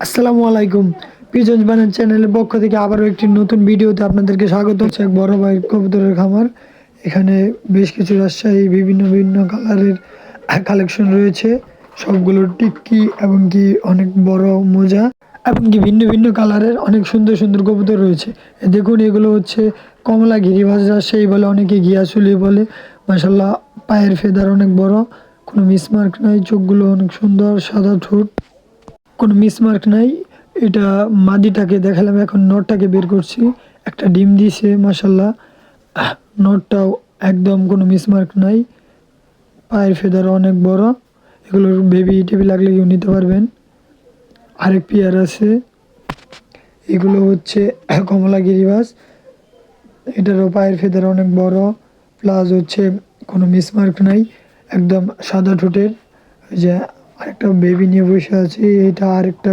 আসসালামু আলাইকুম। পিজনস বানান চ্যানেলের পক্ষ থেকে আবারও একটি নতুন ভিডিওতে আপনাদেরকে স্বাগত হচ্ছে। এক বড় ভাইয়ের কবুতরের খামার। এখানে বেশ কিছু রাজশাহী বিভিন্ন বিভিন্ন কালারের কালেকশন রয়েছে। সবগুলো টিক্কি এবং কি অনেক বড় মোজা এবং কি ভিন্ন ভিন্ন কালারের অনেক সুন্দর সুন্দর কবুতর রয়েছে। দেখুন এগুলো হচ্ছে কমলা গিরিবাজ রাজশাহী বলে, অনেকে ঘিয়াচুলি বলে। মাশাল্লাহ, পায়ের ফেদার অনেক বড়, কোনো মিসমার্ক নাই, চোখগুলো অনেক সুন্দর, সাদা ঠোঁট, কোনো মিসমার্ক নাই। এটা মাদিটাকে দেখালাম, এখন নটটাকে বের করছি। একটা ডিম দিছে মাশাল্লাহ। নটটাও একদম কোনো মিসমার্ক নাই, পায়ের ফেদার অনেক বড়। এগুলোর বেবি টেবি লাগলে কেউ নিতে পারবেন। আরেক পেয়ার আছে, এগুলো হচ্ছে কমলা গিরিবাজ। এটারও পায়ের ফেদার অনেক বড়, প্লাস হচ্ছে কোনো মিসমার্ক নাই, একদম সাদা ঠোঁটের। ওই যে আরেকটা বেবি নিয়ে বসে আছে, এটা আরেকটা